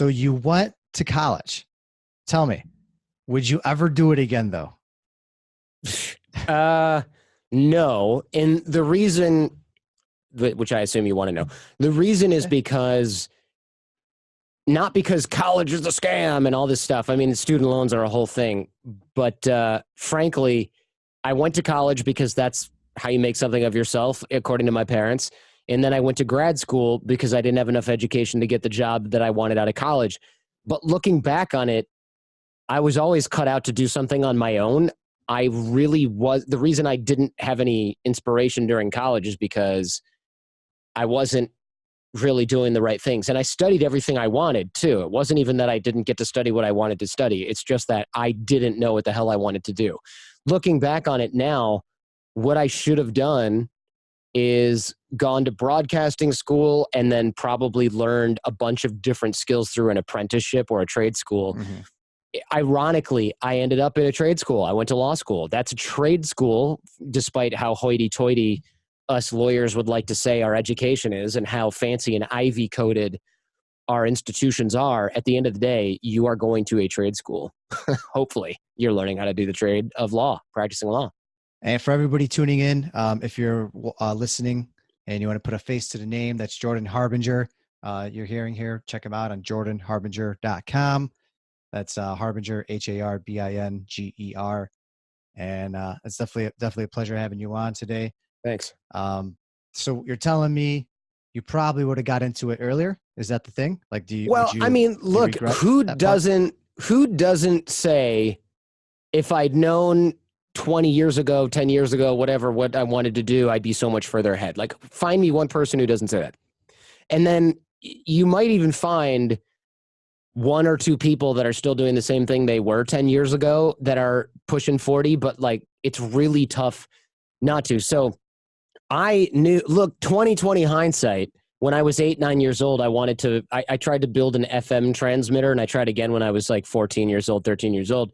So you went to college. Tell me, would you ever do it again though? No. And the reason, which I assume you want to know, the reason is because, not because college is a scam and all this stuff. I mean, student loans are a whole thing. But frankly, I went to college because that's how you make something of yourself, according to my parents. And then I went to grad school because I didn't have enough education to get the job that I wanted out of college. But looking back on it, I was always cut out to do something on my own. I really was. The reason I didn't have any inspiration during college is because I wasn't really doing the right things. And I studied everything I wanted too. It wasn't even that I didn't get to study what I wanted to study. It's just that I didn't know what the hell I wanted to do. Looking back on it now, what I should have done is gone to broadcasting school and then probably learned a bunch of different skills through an apprenticeship or a trade school. Mm-hmm. Ironically, I ended up in a trade school. I went to law school. That's a trade school, despite how hoity-toity us lawyers would like to say our education is and how fancy and ivy-coded our institutions are. At the end of the day, you are going to a trade school. Hopefully, you're learning how to do the trade of law, practicing law. And for everybody tuning in, if you're listening and you want to put a face to the name, that's Jordan Harbinger. You're hearing here. Check him out on jordanharbinger.com. That's Harbinger, Harbinger. And it's definitely a pleasure having you on today. Thanks. So you're telling me you probably would have got into it earlier. Is that the thing? Like, do you? Well, I mean, look, who doesn't say, if I'd known 20 years ago, 10 years ago, whatever, what I wanted to do, I'd be so much further ahead. Like, find me one person who doesn't say that. And then you might even find one or two people that are still doing the same thing they were 10 years ago that are pushing 40, but like, it's really tough not to. So I knew, look, 2020 hindsight, when I was 8-9 years old, I tried to build an FM transmitter, and I tried again when I was like 14 years old, 13 years old,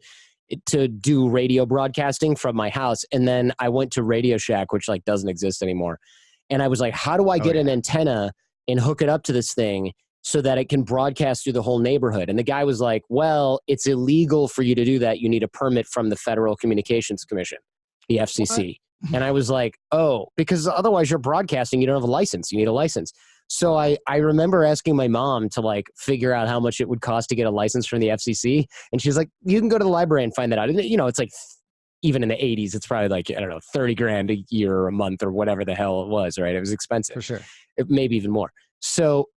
to do radio broadcasting from my house. And then I went to Radio Shack, which like doesn't exist anymore. And I was like, how do I get an antenna and hook it up to this thing so that it can broadcast through the whole neighborhood? And the guy was like, well, it's illegal for you to do that. You need a permit from the Federal Communications Commission, the FCC. What? And I was like, oh, because otherwise you're broadcasting, you don't have a license. You need a license. So I remember asking my mom to like figure out how much it would cost to get a license from the FCC. And she's like, you can go to the library and find that out. And, you know, it's like, even in the 80s, it's probably like, I don't know, 30 grand a year or a month or whatever the hell it was, right? It was expensive. For sure. Maybe even more. So,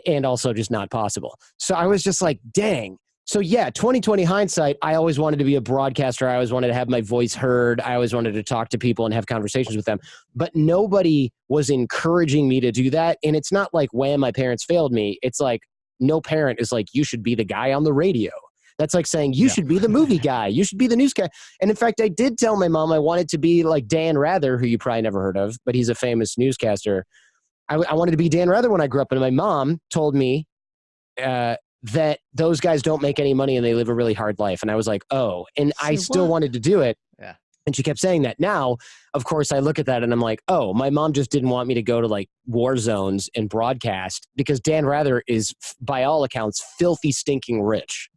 and also just not possible. So I was just like, dang. So yeah, 2020 hindsight, I always wanted to be a broadcaster. I always wanted to have my voice heard. I always wanted to talk to people and have conversations with them. But nobody was encouraging me to do that. And it's not like, wham, my parents failed me. It's like, no parent is like, you should be the guy on the radio. That's like saying, you should be the movie guy. You should be the news guy. And in fact, I did tell my mom I wanted to be like Dan Rather, who you probably never heard of, but he's a famous newscaster. I wanted to be Dan Rather when I grew up. And my mom told me that those guys don't make any money and they live a really hard life. And I was like, oh, and I still wanted to do it. Yeah. And she kept saying that. Now, of course, I look at that and I'm like, oh, my mom just didn't want me to go to like war zones and broadcast, because Dan Rather is, by all accounts, filthy, stinking rich.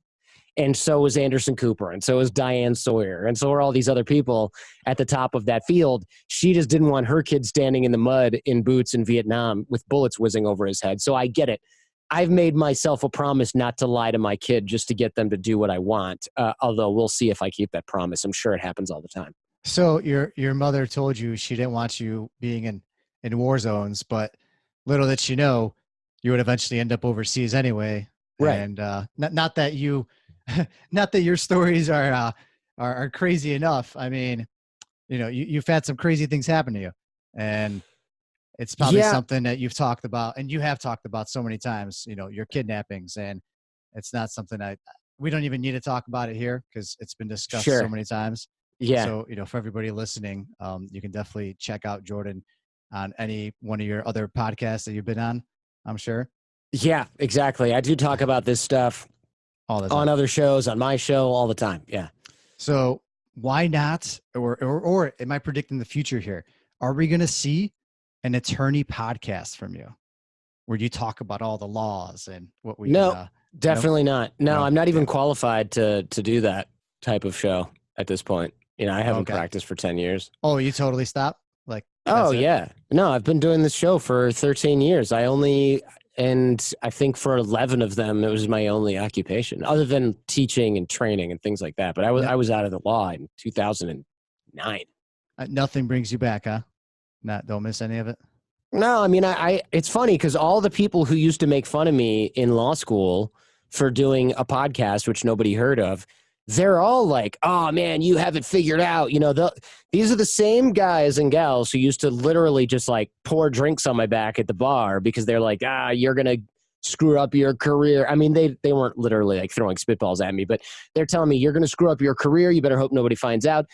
And so was Anderson Cooper, and so was Diane Sawyer, and so are all these other people at the top of that field. She just didn't want her kid standing in the mud in boots in Vietnam with bullets whizzing over his head. So I get it. I've made myself a promise not to lie to my kid just to get them to do what I want, although we'll see if I keep that promise. I'm sure it happens all the time. So your mother told you she didn't want you being in war zones, but little did she know you would eventually end up overseas anyway. Right. And not that you... not that your stories are crazy enough. I mean, you know, you've had some crazy things happen to you, and it's probably something that you've talked about, and you have talked about so many times, you know, your kidnappings, and it's not something we don't even need to talk about it here because it's been discussed so many times. Yeah. So, you know, for everybody listening, you can definitely check out Jordan on any one of your other podcasts that you've been on, I'm sure. Yeah, exactly. I do talk about this stuff all the time. On other shows, on my show, all the time. Yeah. So why not, or am I predicting the future here? Are we going to see an attorney podcast from you where you talk about all the laws and what we... No, Definitely not. No, No? I'm not even Yeah. qualified to do that type of show at this point. I haven't Okay. practiced for 10 years. Oh, you totally stopped? Like, Oh, that's it? yeah. No, I've been doing this show for 13 years. And I think for 11 of them, it was my only occupation, other than teaching and training and things like that. But Yeah. I was out of the law in 2009. Nothing brings you back, huh? Don't miss any of it? No, I mean, it's funny because all the people who used to make fun of me in law school for doing a podcast, which nobody heard of, they're all like, oh man, you have it figured out. These are the same guys and gals who used to literally just like pour drinks on my back at the bar because they're like, you're going to screw up your career. I mean, they weren't literally like throwing spitballs at me, but they're telling me you're going to screw up your career. You better hope nobody finds out.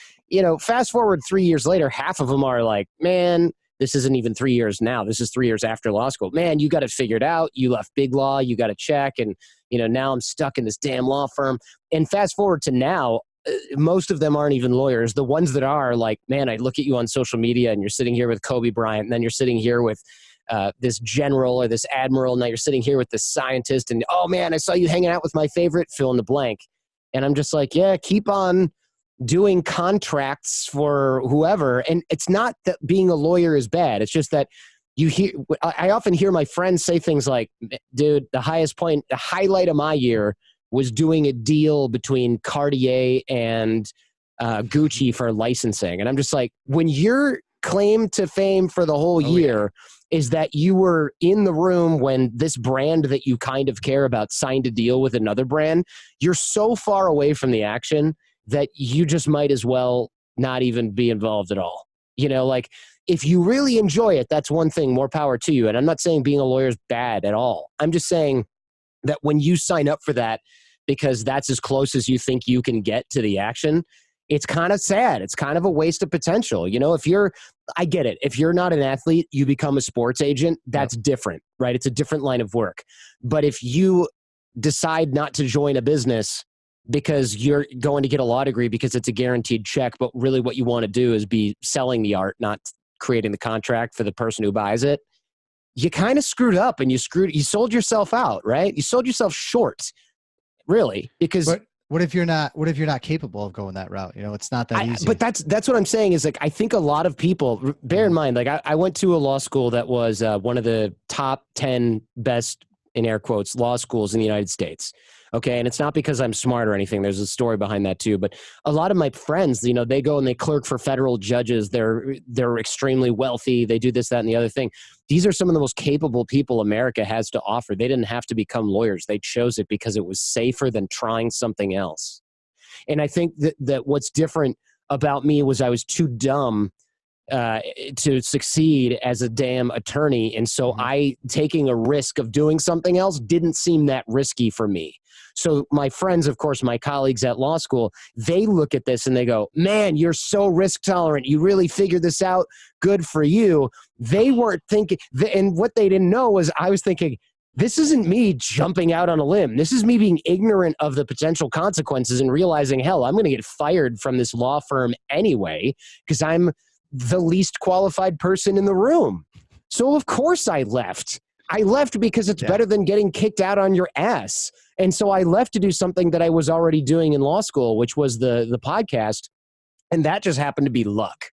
Fast forward 3 years later, half of them are like, man, this isn't even 3 years now. This is 3 years after law school. Man, you got it figured out. You left big law. You got a check. And, now I'm stuck in this damn law firm. And fast forward to now, most of them aren't even lawyers. The ones that are like, man, I look at you on social media and you're sitting here with Kobe Bryant. And then you're sitting here with this general or this admiral. Now you're sitting here with this scientist. And, oh, man, I saw you hanging out with my favorite, fill in the blank. And I'm just like, yeah, keep on doing contracts for whoever. And it's not that being a lawyer is bad. It's just that I often hear my friends say things like, dude, the highlight of my year was doing a deal between Cartier and Gucci for licensing. And I'm just like, when your claim to fame for the whole year is that you were in the room when this brand that you kind of care about signed a deal with another brand, you're so far away from the action that you just might as well not even be involved at all. Like if you really enjoy it, that's one thing, more power to you. And I'm not saying being a lawyer is bad at all. I'm just saying that when you sign up for that, because that's as close as you think you can get to the action, it's kind of sad. It's kind of a waste of potential. I get it. If you're not an athlete, you become a sports agent. That's different, right? It's a different line of work. But if you decide not to join a business because you're going to get a law degree because it's a guaranteed check, but really what you want to do is be selling the art, not creating the contract for the person who buys it, you kind of screwed up and you sold yourself out, right? You sold yourself short, really, because But what if you're not capable of going that route? It's not that easy. But that's what I'm saying is like, I think a lot of people, bear in mind, like I went to a law school that was one of the top 10 best, in air quotes, law schools in the United States. Okay. And it's not because I'm smart or anything. There's a story behind that too. But a lot of my friends, they go and they clerk for federal judges. They're extremely wealthy. They do this, that, and the other thing. These are some of the most capable people America has to offer. They didn't have to become lawyers. They chose it because it was safer than trying something else. And I think that what's different about me was I was too dumb to succeed as a damn attorney. And so taking a risk of doing something else didn't seem that risky for me. So my friends, of course, my colleagues at law school, they look at this and they go, man, you're so risk tolerant. You really figured this out. Good for you. They weren't thinking, and what they didn't know was I was thinking, this isn't me jumping out on a limb. This is me being ignorant of the potential consequences and realizing, hell, I'm going to get fired from this law firm anyway because I'm the least qualified person in the room. So of course I left. I left because it's better than getting kicked out on your ass. And so I left to do something that I was already doing in law school, which was the podcast. And that just happened to be luck.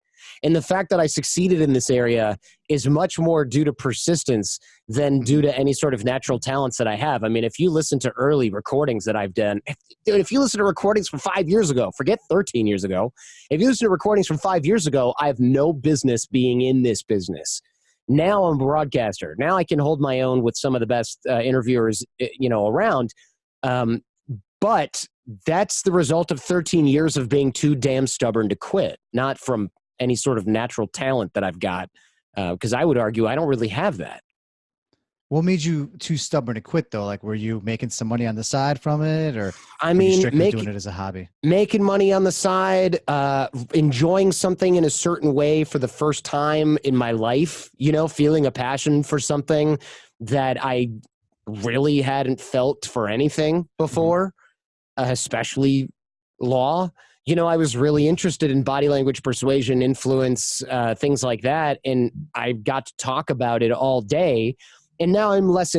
And the fact that I succeeded in this area is much more due to persistence than due to any sort of natural talents that I have. I mean, if you listen to early recordings that I've done, if you listen to recordings from 5 years ago, forget 13 years ago, if you listen to recordings from 5 years ago, I have no business being in this business. Now I'm a broadcaster. Now I can hold my own with some of the best interviewers, around. But that's the result of 13 years of being too damn stubborn to quit, not from any sort of natural talent that I've got. Because I would argue I don't really have that. What made you too stubborn to quit though? Like, were you making some money on the side from it, or I mean, strictly doing it as a hobby? Making money on the side, enjoying something in a certain way for the first time in my life, feeling a passion for something that I really hadn't felt for anything before, especially law. I was really interested in body language, persuasion, influence, things like that. And I got to talk about it all day. And now I'm less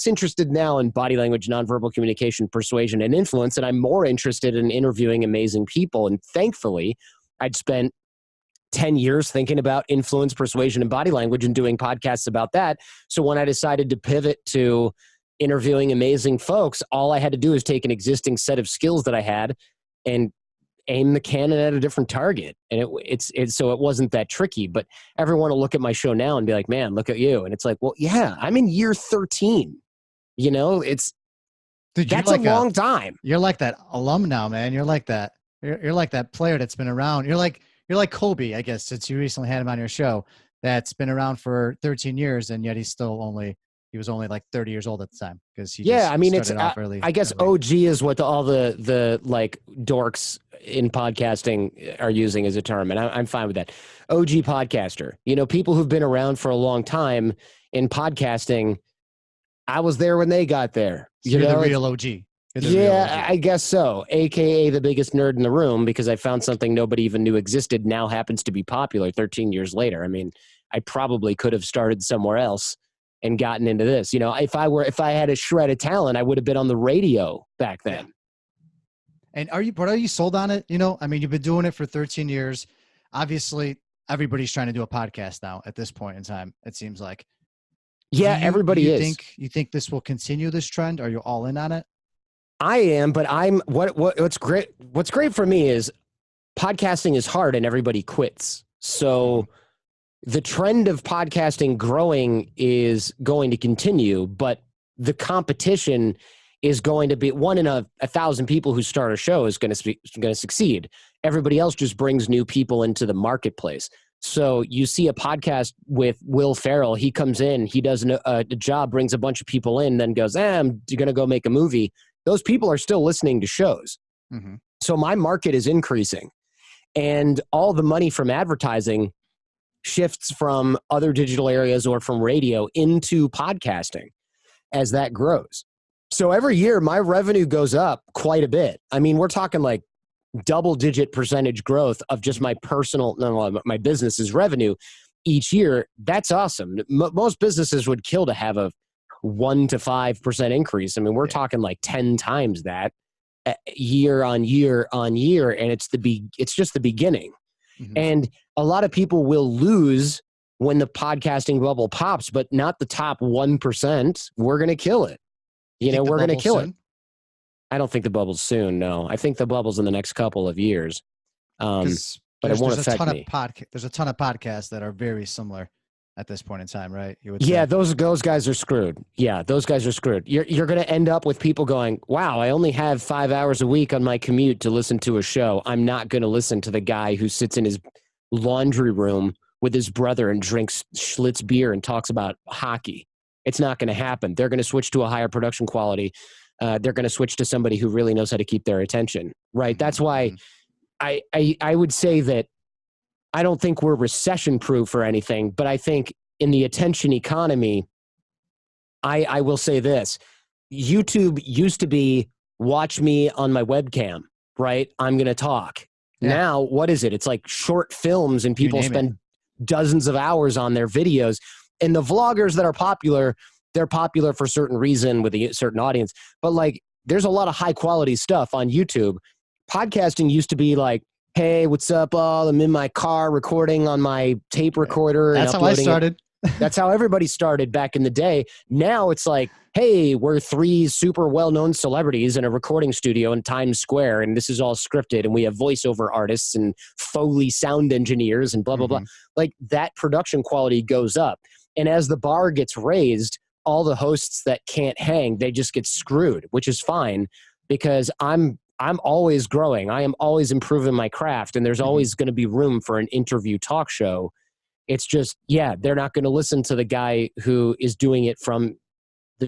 interested now in body language, nonverbal communication, persuasion, and influence, and I'm more interested in interviewing amazing people. And thankfully, I'd spent 10 years thinking about influence, persuasion, and body language and doing podcasts about that. So when I decided to pivot to interviewing amazing folks, all I had to do is take an existing set of skills that I had and aim the cannon at a different target. And so it wasn't that tricky. But everyone will look at my show now and be like, man, look at you. And it's like, well, yeah, I'm in year 13. You know, that's like a long time. You're like that alum now, man. You're like that. You're like that player that's been around. You're like Kobe, I guess, since you recently had him on your show, that's been around for 13 years, and yet he was only like 30 years old at the time because he started off early. I guess OG is what all the like dorks in podcasting are using as a term, and I'm fine with that. OG podcaster, you know, people who've been around for a long time in podcasting. I was there when they got there. So you're the real OG. Yeah, I guess so. AKA the biggest nerd in the room, because I found something nobody even knew existed now happens to be popular 13 years later. I mean, I probably could have started somewhere else and gotten into this. You know, if I had a shred of talent, I would have been on the radio back then. Yeah. And are you sold on it? You know, I mean, you've been doing it for 13 years. Obviously, everybody's trying to do a podcast now at this point in time, it seems like. Yeah, everybody is. You think this will continue this trend? Are you all in on it? I am, but what's great for me is podcasting is hard and everybody quits. So the trend of podcasting growing is going to continue, but the competition is going to be 1 in 1,000 people who start a show is going to succeed. Everybody else just brings new people into the marketplace. So you see a podcast with Will Ferrell. He comes in, he does a job, brings a bunch of people in, then goes, I'm going to go make a movie. Those people are still listening to shows. Mm-hmm. So my market is increasing. And all the money from advertising shifts from other digital areas or from radio into podcasting as that grows. So every year, my revenue goes up quite a bit. I mean, we're talking like double-digit percentage growth of just my my business's revenue each year. That's awesome. Most businesses would kill to have a 1 to 5% increase. I mean, we're talking like 10 times that year on year on year, and it's just the beginning. Mm-hmm. And a lot of people will lose when the podcasting bubble pops, but not the top 1%. We're going to kill it. You know, we're going to kill it. I don't think the bubble's soon. No, I think the bubble's in the next couple of years. But it won't affect me. There's a ton of podcasts that are very similar at this point in time, right? Yeah, those guys are screwed. Yeah, those guys are screwed. You're going to end up with people going, wow, I only have 5 hours a week on my commute to listen to a show. I'm not going to listen to the guy who sits in his laundry room with his brother and drinks Schlitz beer and talks about hockey. It's not going to happen. They're going to switch to a higher production quality. They're going to switch to somebody who really knows how to keep their attention, right? That's why I would say that I don't think we're recession-proof or anything, but I think in the attention economy, I will say this. YouTube used to be watch me on my webcam, right? I'm going to talk. Yeah. Now, what is it? It's like short films and people spend dozens of hours on their videos. And the vloggers that are popular, they're popular for a certain reason with a certain audience. But like, there's a lot of high-quality stuff on YouTube. Podcasting used to be like, hey, what's up, all? I'm in my car recording on my tape recorder. That's how I started. That's how everybody started back in the day. Now it's like, hey, we're 3 super well-known celebrities in a recording studio in Times Square, and this is all scripted, and we have voiceover artists and Foley sound engineers and blah, blah, blah. Like, that production quality goes up. And as the bar gets raised, all the hosts that can't hang, they just get screwed, which is fine because I'm always growing. I am always improving my craft, and there's always going to be room for an interview talk show. It's just, they're not going to listen to the guy who is doing it from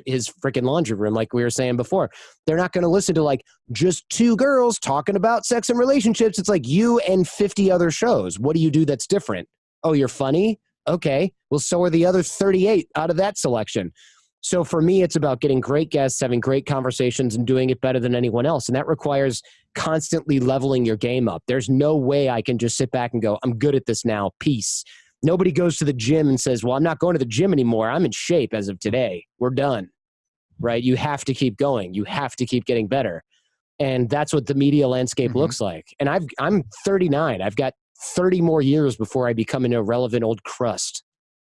his freaking laundry room, like we were saying before. They're not going to listen to like just 2 girls talking about sex and relationships. It's like you and 50 other shows. What do you do that's different? Oh, you're funny? Okay. Well, so are the other 38 out of that selection. So for me, it's about getting great guests, having great conversations, and doing it better than anyone else. And that requires constantly leveling your game up. There's no way I can just sit back and go, I'm good at this now. Peace. Nobody goes to the gym and says, well, I'm not going to the gym anymore. I'm in shape as of today. We're done, right? You have to keep going. You have to keep getting better. And that's what the media landscape looks like. And I'm 39. I've got 30 more years before I become an irrelevant old crust,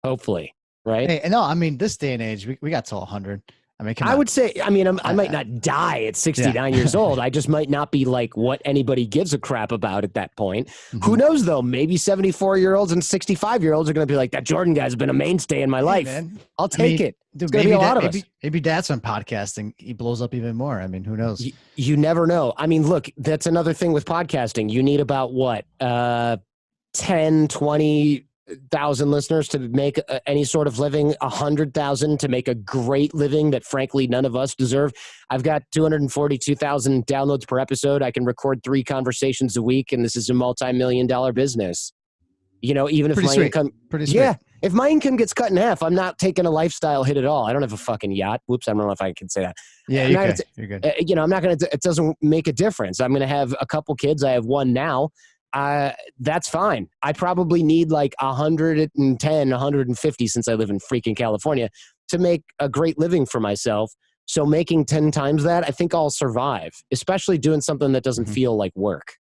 hopefully, right? Hey, no, I mean, this day and age, we got till 100. I mean, come on. I would say, I mean, I might not die at 69 years old. I just might not be like what anybody gives a crap about at that point. Who knows, though? Maybe 74-year-olds and 65-year-olds are going to be like, that Jordan guy's been a mainstay in my life. Man. I'll take it. Dude, maybe a lot of us. Maybe that's on podcasting. He blows up even more. I mean, who knows? You never know. I mean, look, that's another thing with podcasting. You need about what? 10, 20,000 listeners to make any sort of living, 100,000 to make a great living that frankly none of us deserve. I've got 242,000 downloads per episode. I can record 3 conversations a week, and this is a multi-million-dollar business. You know, even if my income, if my income gets cut in half, I'm not taking a lifestyle hit at all. I don't have a fucking yacht. Whoops, I don't know if I can say that. Yeah, you're good. You know, I'm not going to. It doesn't make a difference. I'm going to have a couple kids. I have one now. That's fine. I probably need like 110, 150 since I live in freaking California to make a great living for myself. So making 10 times that, I think I'll survive, especially doing something that doesn't feel like work.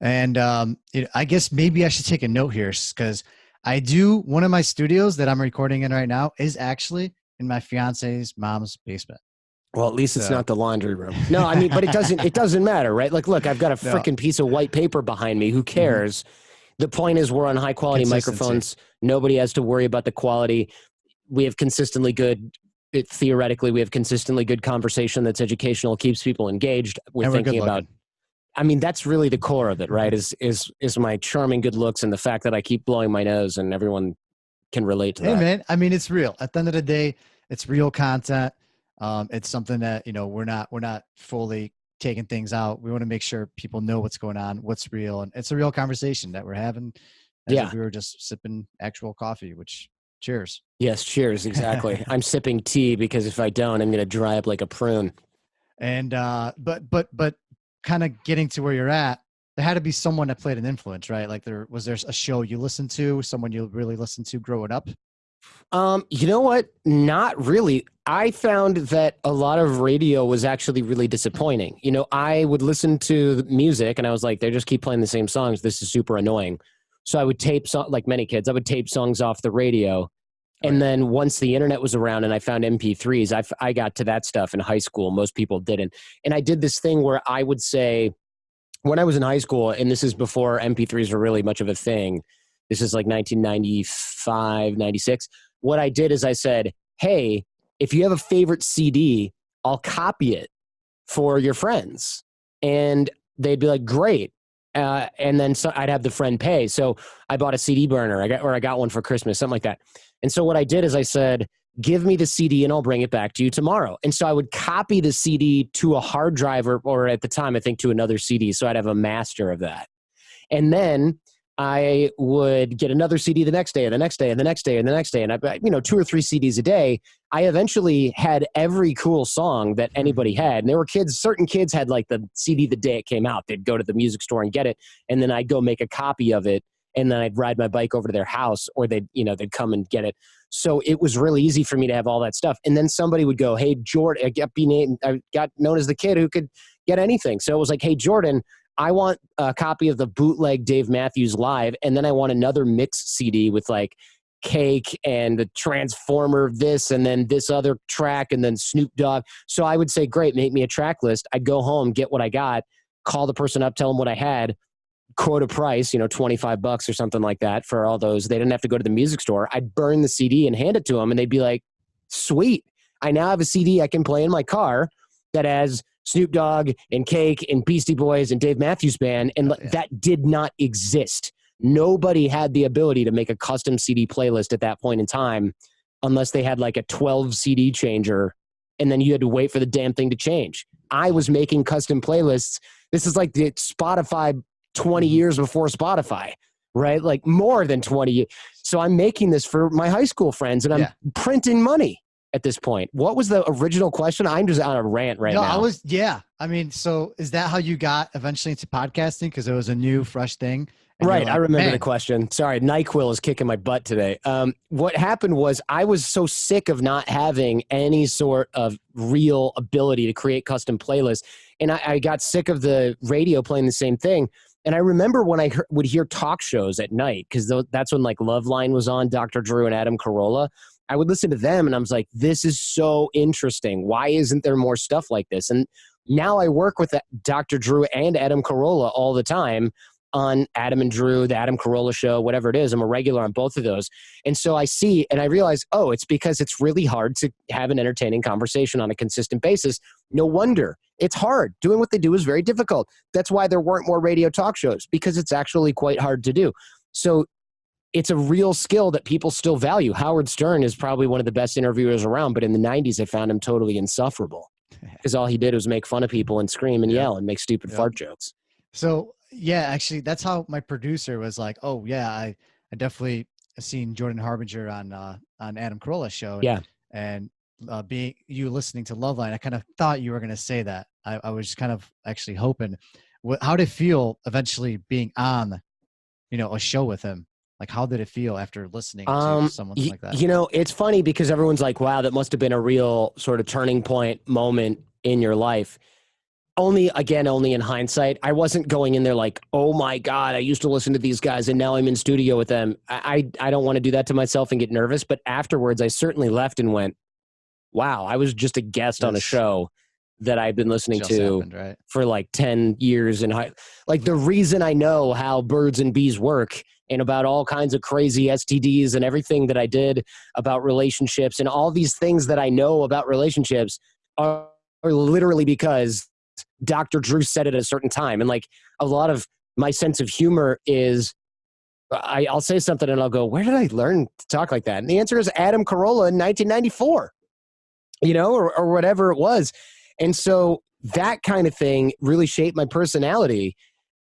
And I guess maybe I should take a note here because one of my studios that I'm recording in right now is actually in my fiance's mom's basement. Well, at least it's not the laundry room. No, I mean, but it doesn't matter, right? Like, look, I've got a freaking piece of white paper behind me. Who cares? The point is we're on high quality microphones. Nobody has to worry about the quality. We have theoretically, we have consistently good conversation that's educational, keeps people engaged. We're thinking about, I mean, that's really the core of it, right? Is my charming good looks and the fact that I keep blowing my nose and everyone can relate to that. Hey, man, I mean, it's real. At the end of the day, it's real content. It's something that, you know, we're not fully taking things out. We want to make sure people know what's going on, what's real. And it's a real conversation that we're having. As if we were just sipping actual coffee, which cheers. Yes. Cheers. Exactly. I'm sipping tea because if I don't, I'm going to dry up like a prune. And, but kind of getting to where you're at, there had to be someone that played an influence, right? Like was there a show you listened to, someone you really listened to growing up? You know what? Not really. I found that a lot of radio was actually really disappointing. You know, I would listen to the music and I was like, they just keep playing the same songs. This is super annoying. So I would tape, like many kids, I would tape songs off the radio. And then once the internet was around and I found MP3s, I got to that stuff in high school. Most people didn't. And I did this thing where I would say, when I was in high school, and this is before MP3s were really much of a thing, this is like 1995, 96. What I did is I said, hey, if you have a favorite CD, I'll copy it for your friends. And they'd be like, great. And then I'd have the friend pay. So I bought a CD burner. I got one for Christmas, something like that. And so what I did is I said, give me the CD and I'll bring it back to you tomorrow. And so I would copy the CD to a hard drive or at the time, I think to another CD. So I'd have a master of that. And then I would get another CD the next day and the next day and the next day and the next day. And I, 2 or 3 CDs a day. I eventually had every cool song that anybody had. And there were certain kids had like the CD the day it came out. They'd go to the music store and get it. And then I'd go make a copy of it. And then I'd ride my bike over to their house or they'd come and get it. So it was really easy for me to have all that stuff. And then somebody would go, hey, Jordan, I got known as the kid who could get anything. So it was like, hey, Jordan, I want a copy of the bootleg Dave Matthews Live. And then I want another mix CD with like Cake and the Transformer this and then this other track and then Snoop Dogg. So I would say, great, make me a track list. I'd go home, get what I got, call the person up, tell them what I had, quote a price, $25 or something like that for all those. They didn't have to go to the music store. I'd burn the CD and hand it to them and they'd be like, sweet. I now have a CD I can play in my car that has Snoop Dogg and Cake and Beastie Boys and Dave Matthews Band. And that did not exist. Nobody had the ability to make a custom CD playlist at that point in time unless they had like a 12 CD changer. And then you had to wait for the damn thing to change. I was making custom playlists. This is like the Spotify 20 years before Spotify, right? Like more than 20 years. So I'm making this for my high school friends and I'm printing money at this point. What was the original question? I'm just on a rant right now. I mean, so is that how you got eventually into podcasting? Because it was a new, fresh thing And you're Right. I like, remember the man, question. Sorry. NyQuil is kicking my butt today. What happened was I was so sick of not having any sort of real ability to create custom playlists. And I got sick of the radio playing the same thing. And I remember when I would hear talk shows at night, because that's when like Loveline was on, Dr. Drew and Adam Carolla. I would listen to them and I was like, this is so interesting. Why isn't there more stuff like this? And now I work with Dr. Drew and Adam Carolla all the time on Adam and Drew, the Adam Carolla show, whatever it is. I'm a regular on both of those. And so I see and I realize, oh, it's because it's really hard to have an entertaining conversation on a consistent basis. No wonder. It's hard. Doing what they do is very difficult. That's why there weren't more radio talk shows, because it's actually quite hard to do. So it's a real skill that people still value. Howard Stern is probably one of the best interviewers around, but in the 90s, I found him totally insufferable because all he did was make fun of people and scream and yell and make stupid fart jokes. So yeah, actually, that's how my producer was like, "Oh yeah, I definitely seen Jordan Harbinger on Adam Carolla's show." Yeah, and being you listening to Loveline, I kind of thought you were going to say that. I was kind of actually hoping. How did it feel eventually being on, a show with him? Like, how did it feel after listening to someone like that? It's funny because everyone's like, wow, that must have been a real sort of turning point moment in your life. Only in hindsight. I wasn't going in there like, oh my God, I used to listen to these guys and now I'm in studio with them. I don't want to do that to myself and get nervous. But afterwards, I certainly left and went, wow, I was just a guest on a show that I've been listening to for like 10 years. And like the reason I know how birds and bees work and about all kinds of crazy STDs and everything that I did about relationships and all these things that I know about relationships are literally because Dr. Drew said it at a certain time. And like a lot of my sense of humor is I'll say something and I'll go, where did I learn to talk like that? And the answer is Adam Carolla in 1994, or whatever it was. And so that kind of thing really shaped my personality.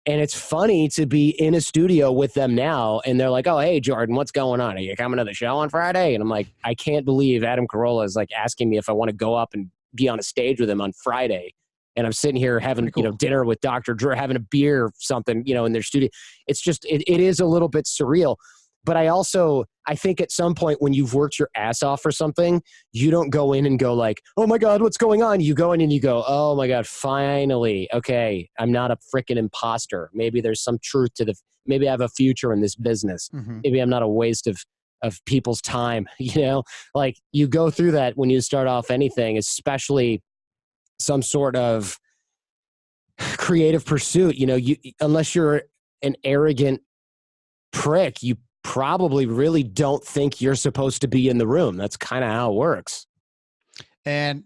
And it's funny to be in a studio with them now. And they're like, oh, hey, Jordan, what's going on? Are you coming to the show on Friday? And I'm like, I can't believe Adam Carolla is like asking me if I want to go up and be on a stage with him on Friday. And I'm sitting here having, dinner with Dr. Drew, having a beer or something, in their studio. It's just, it is a little bit surreal. But I think at some point when you've worked your ass off for something, you don't go in and go like, oh my God, what's going on? You go in and you go, oh my God, finally. Okay. I'm not a freaking imposter. Maybe there's some truth to maybe I have a future in this business. Mm-hmm. Maybe I'm not a waste of people's time. Like you go through that when you start off anything, especially some sort of creative pursuit. Unless you're an arrogant prick, you probably really don't think you're supposed to be in the room. That's kind of how it works. And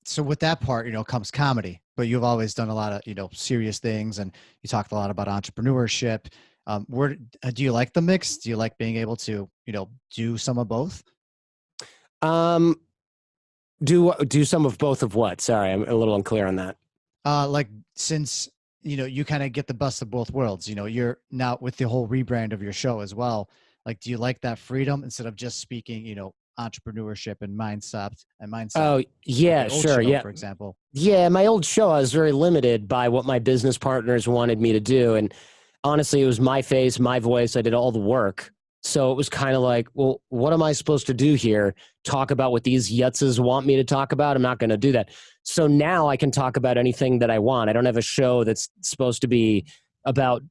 so with that part, comes comedy, but you've always done a lot of, serious things, and you talked a lot about entrepreneurship. Where do you like the mix? Do you like being able to, do some of both? Do some of both of what? Sorry, I'm a little unclear on that. Since you kind of get the best of both worlds. You're now with the whole rebrand of your show as well. Like, do you like that freedom instead of just speaking, entrepreneurship and mindset? Oh yeah, sure. Yeah. For example. Yeah. My old show, I was very limited by what my business partners wanted me to do. And honestly, it was my face, my voice. I did all the work. So it was kind of like, well, what am I supposed to do here? Talk about what these yutzes want me to talk about? I'm not going to do that. So now I can talk about anything that I want. I don't have a show that's supposed to be about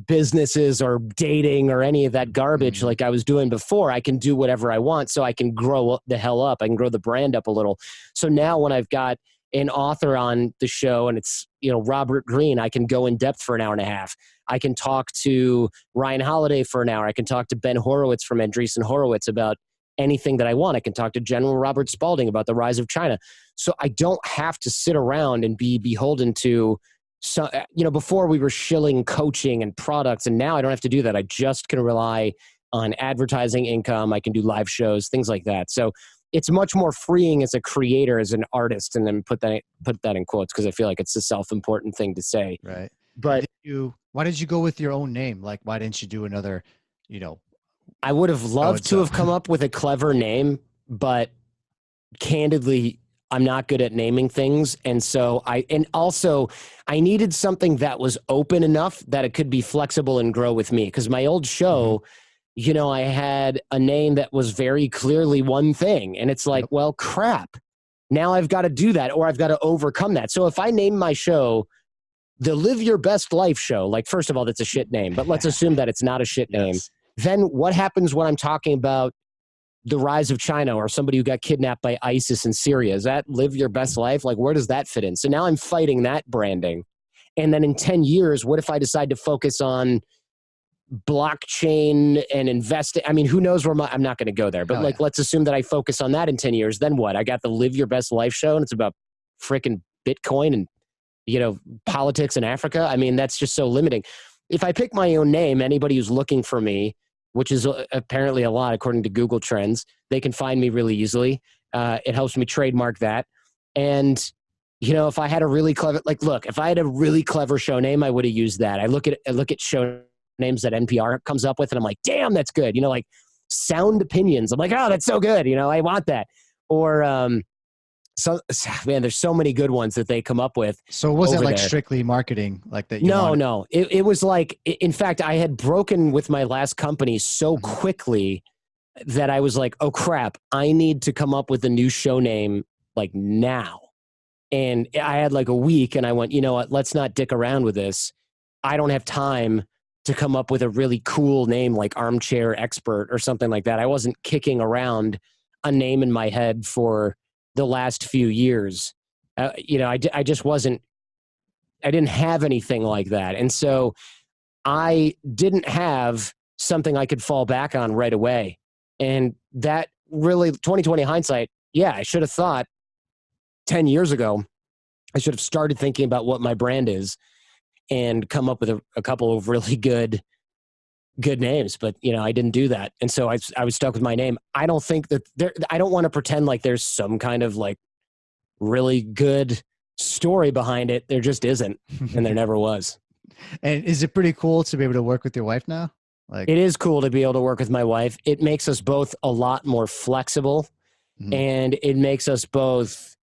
businesses or dating or any of that garbage like I was doing before. I can do whatever I want, so I can grow the hell up. I can grow the brand up a little. So now when I've got an author on the show and it's, Robert Greene, I can go in depth for an hour and a half. I can talk to Ryan Holiday for an hour. I can talk to Ben Horowitz from Andreessen Horowitz about anything that I want. I can talk to General Robert Spalding about the rise of China. So I don't have to sit around and be beholden to, before we were shilling coaching and products, and now I don't have to do that. I just can rely on advertising income. I can do live shows, things like that. So it's much more freeing as a creator, as an artist, and then put that in quotes because I feel like it's a self-important thing to say. Right. But why did you go with your own name? Like, why didn't you do another, I would have loved to have come up with a clever name, but candidly, I'm not good at naming things. And so I needed something that was open enough that it could be flexible and grow with me. Because my old show, I had a name that was very clearly one thing. And it's like, well, crap. Now I've got to do that, or I've got to overcome that. So if I name my show the Live Your Best Life Show, like, first of all, that's a shit name, but let's assume that it's not a shit name. Then what happens when I'm talking about the rise of China or somebody who got kidnapped by ISIS in Syria? Is that Live Your Best Life? Like, where does that fit in? So now I'm fighting that branding. And then in 10 years, what if I decide to focus on blockchain and investing? I mean, who knows where I'm not going to go there, but let's assume that I focus on that in 10 years. Then what? I got the Live Your Best Life Show, and it's about freaking Bitcoin and, politics in Africa. I mean, that's just so limiting. If I pick my own name, anybody who's looking for me, which is apparently a lot according to Google Trends, they can find me really easily. It helps me trademark that. And, if I had a really clever, if I had a really clever show name, I would have used that. I look at show names that NPR comes up with, and I'm like, damn, that's good. Like Sound Opinions. I'm like, oh, that's so good. I want that. Or, there's so many good ones that they come up with. So was it like strictly marketing like that? No. It was like, in fact, I had broken with my last company so quickly that I was like, oh crap, I need to come up with a new show name like now. And I had like a week, and I went, you know what, let's not dick around with this. I don't have time to come up with a really cool name like Armchair Expert or something like that. I wasn't kicking around a name in my head for the last few years. I just wasn't, I didn't have anything like that. And so I didn't have something I could fall back on right away. And that really, 2020 hindsight, I should have thought 10 years ago, I should have started thinking about what my brand is and come up with a couple of really good names, but I didn't do that. And so I was stuck with my name. I don't think that I don't want to pretend like there's some kind of like really good story behind it. There just isn't. And there never was. And is it pretty cool to be able to work with your wife now? Like, it is cool to be able to work with my wife. It makes us both a lot more flexible, and it makes us both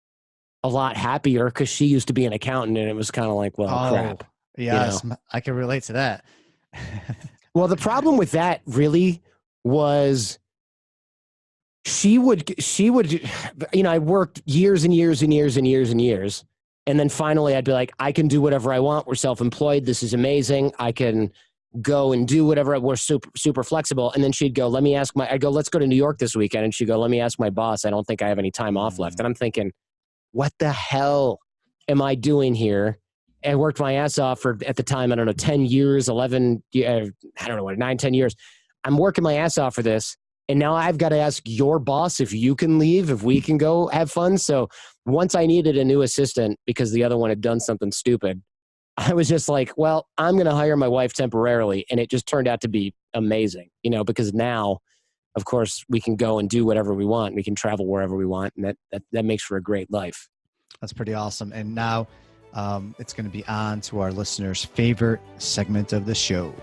a lot happier, because she used to be an accountant, and it was kind of like, well, crap. Yes, I can relate to that. Well, the problem with that really was she would, I worked years and years and years and years and years. And then finally I'd be like, I can do whatever I want. We're self-employed. This is amazing. I can go and do whatever. We're super, super flexible. And then she'd go, I'd go, let's go to New York this weekend. And she'd go, let me ask my boss. I don't think I have any time off left. And I'm thinking, what the hell am I doing here? I worked my ass off for, at the time, 10 years, 11, 9, 10 years. I'm working my ass off for this. And now I've got to ask your boss if you can leave, if we can go have fun. So once I needed a new assistant because the other one had done something stupid, I was just like, well, I'm going to hire my wife temporarily. And it just turned out to be amazing, because now, of course, we can go and do whatever we want. We can travel wherever we want. And that makes for a great life. That's pretty awesome. And now, it's going to be on to our listeners' favorite segment of the show.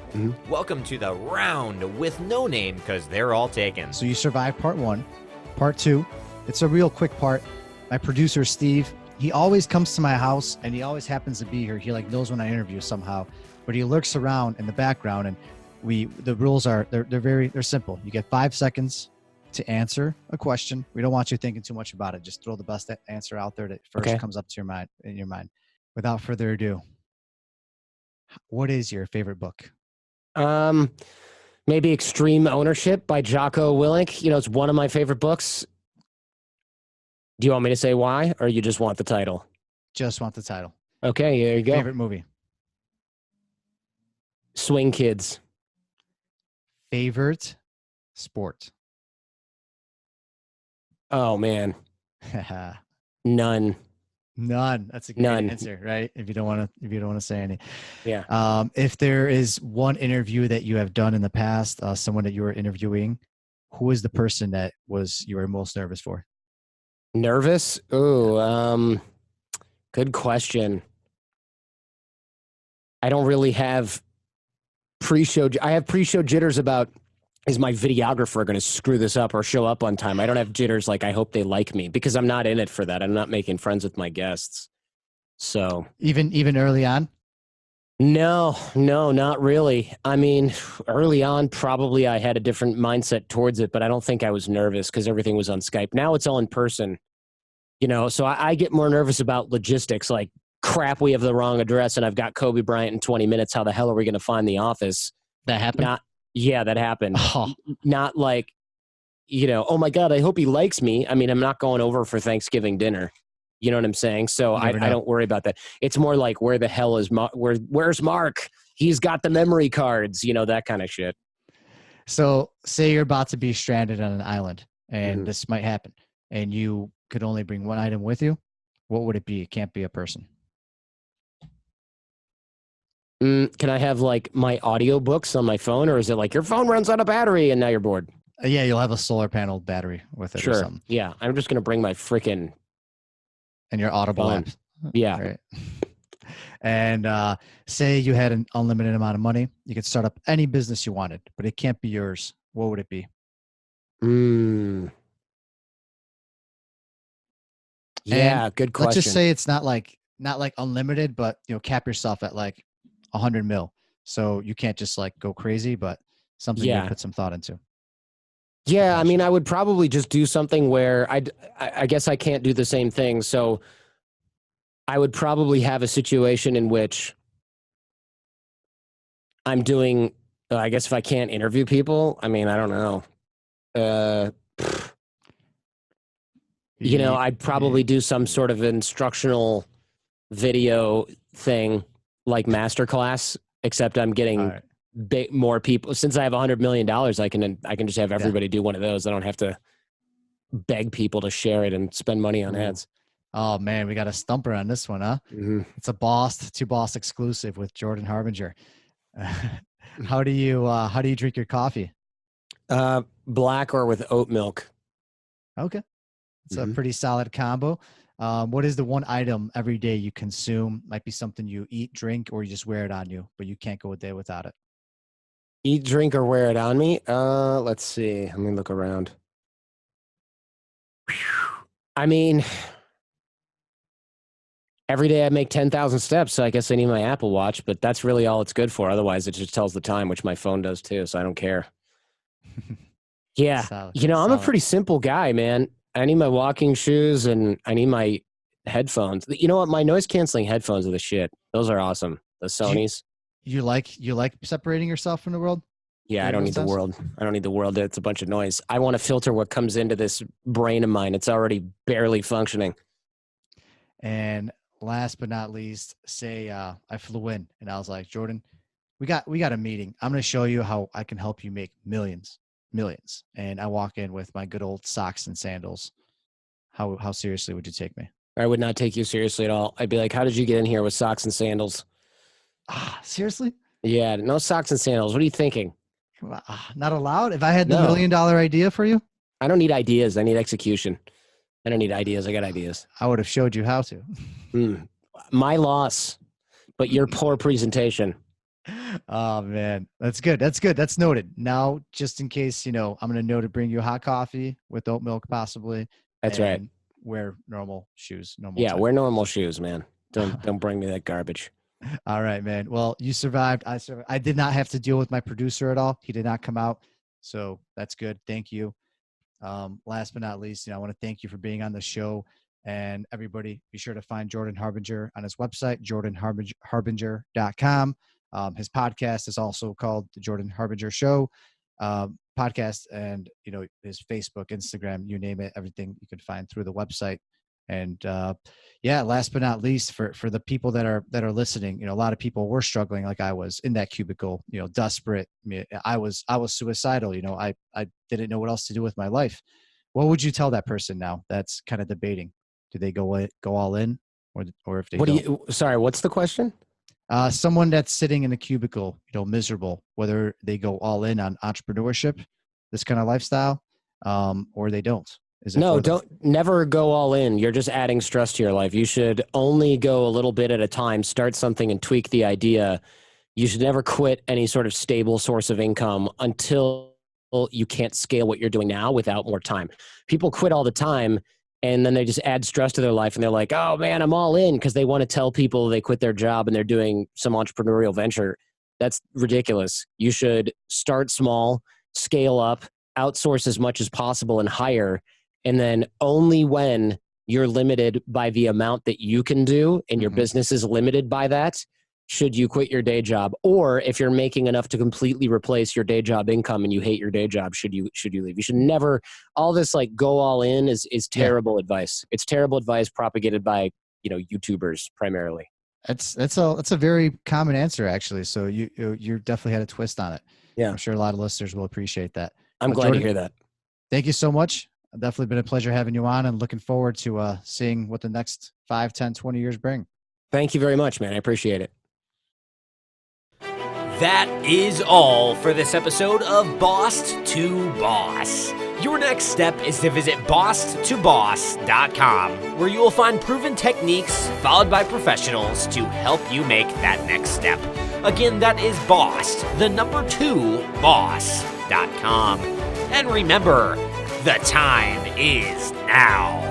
Welcome to the round with no name, because they're all taken. So you survived part 1. Part 2, it's a real quick part. My producer, Steve, he always comes to my house, and he always happens to be here. He knows when I interview somehow, but he lurks around in the background. And the rules are, they're simple. You get 5 seconds to answer a question. We don't want you thinking too much about it. Just throw the best answer out there that first comes up to your mind. Without further ado, what is your favorite book? Maybe Extreme Ownership by Jocko Willink. It's one of my favorite books. Do you want me to say why, or you just want the title? Just want the title. Okay, there you go. Favorite movie? Swing Kids. Favorite sport? Oh, man. None. That's a great answer, right? If you don't want to say any. Yeah. If there is one interview that you have done in the past, someone that you were interviewing, who is the person that you were most nervous for? Nervous? Oh, good question. I don't really have pre-show. I have pre-show jitters about is my videographer going to screw this up or show up on time? I don't have jitters like I hope they like me, because I'm not in it for that. I'm not making friends with my guests. So even early on? No, not really. I mean, early on, probably I had a different mindset towards it, but I don't think I was nervous because everything was on Skype. Now it's all in person, so I get more nervous about logistics, like, crap, we have the wrong address and I've got Kobe Bryant in 20 minutes. How the hell are we going to find the office? That happened? Yeah, that happened. Oh. Not like, oh my God, I hope he likes me. I mean, I'm not going over for Thanksgiving dinner. You know what I'm saying? So I don't worry about that. It's more like, where the hell is where's Mark? He's got the memory cards, that kind of shit. So say you're about to be stranded on an island and this might happen and you could only bring one item with you. What would it be? It can't be a person. Can I have like my audio books on my phone, or is it like your phone runs out of battery and now you're bored? Yeah, you'll have a solar panel battery with it. Sure. Or something. Yeah, I'm just going to bring my freaking and your Audible app. Yeah. Right. And say you had an unlimited amount of money. You could start up any business you wanted, but it can't be yours. What would it be? Yeah, and good question. Let's just say it's not like unlimited, but cap yourself at like 100 mil. So you can't just like go crazy, but something you put some thought into. Yeah, I mean, I would probably just do something where I guess I can't do the same thing. So I would probably have a situation in which I'm doing, I guess if I can't interview people, I mean, I don't know. I'd probably do some sort of instructional video thing like masterclass, except I'm getting more people. Since I have $100 million, I can just have everybody do one of those. I don't have to beg people to share it and spend money on ads. Oh man, we got a stumper on this one, huh? Mm-hmm. It's a Boss exclusive with Jordan Harbinger. How do you drink your coffee? Black or with oat milk. Okay. It's a pretty solid combo. What is the one item every day you consume? Might be something you eat, drink, or you just wear it on you, but you can't go a day without it. Eat, drink, or wear it on me? Let's see. Let me look around. I mean, every day I make 10,000 steps, so I guess I need my Apple Watch, but that's really all it's good for. Otherwise, it just tells the time, which my phone does too, so I don't care. Yeah. I'm a pretty simple guy, man. I need my walking shoes and I need my headphones. You know what? My noise canceling headphones are the shit. Those are awesome. The Sonys. You like separating yourself from the world? Yeah, I don't need the world. I don't need the world. It's a bunch of noise. I want to filter what comes into this brain of mine. It's already barely functioning. And last but not least, say I flew in and I was like, Jordan, we got a meeting. I'm going to show you how I can help you make millions. And I walk in with my good old socks and sandals. How seriously would you take me? I would not take you seriously at all. I'd be like, how did you get in here with socks and sandals? Seriously? Yeah, no socks and sandals. What are you thinking? Not allowed? If I had the $1 million idea for you? I don't need ideas. I need execution. I don't need ideas. I got ideas. I would have showed you how to. My loss, but your poor presentation. Oh man, that's good. That's noted. Now, just in case, I'm going to know to bring you hot coffee with oat milk, possibly. That's right. Wear normal shoes. Wear normal shoes, man. Don't bring me that garbage. All right, man. Well, you survived. I survived. I did not have to deal with my producer at all. He did not come out. So that's good. Thank you. Last but not least, I want to thank you for being on the show. And everybody, be sure to find Jordan Harbinger on his website, jordanharbinger.com. His podcast is also called The Jordan Harbinger Show podcast, and his Facebook, Instagram, you name it, everything you can find through the website. And last but not least, for the people that are listening, a lot of people were struggling like I was in that cubicle, desperate. I was suicidal. I didn't know what else to do with my life. What would you tell that person now that's kind of debating? Do they go all in, or if they don't? Sorry, what's the question? Someone that's sitting in a cubicle, miserable, whether they go all in on entrepreneurship, this kind of lifestyle, or they don't. Never go all in. You're just adding stress to your life. You should only go a little bit at a time, start something and tweak the idea. You should never quit any sort of stable source of income until you can't scale what you're doing now without more time. People quit all the time, and then they just add stress to their life, and they're like, oh man, I'm all in, because they want to tell people they quit their job and they're doing some entrepreneurial venture. That's ridiculous. You should start small, scale up, outsource as much as possible, and hire. And then only when you're limited by the amount that you can do and your business is limited by that, should you quit your day job. Or if you're making enough to completely replace your day job income and you hate your day job, should you leave? You should never, all this like go all in is terrible advice. It's terrible advice propagated by, YouTubers primarily. That's a very common answer, actually. So you definitely had a twist on it. Yeah. I'm sure a lot of listeners will appreciate that. I'm glad Jordan, to hear that. Thank you so much. Definitely been a pleasure having you on, and looking forward to seeing what the next 5, 10, 20 years bring. Thank you very much, man. I appreciate it. That is all for this episode of Boss to Boss. Your next step is to visit bosstoboss.com, where you will find proven techniques followed by professionals to help you make that next step. Again, that is boss2boss.com. And remember, the time is now.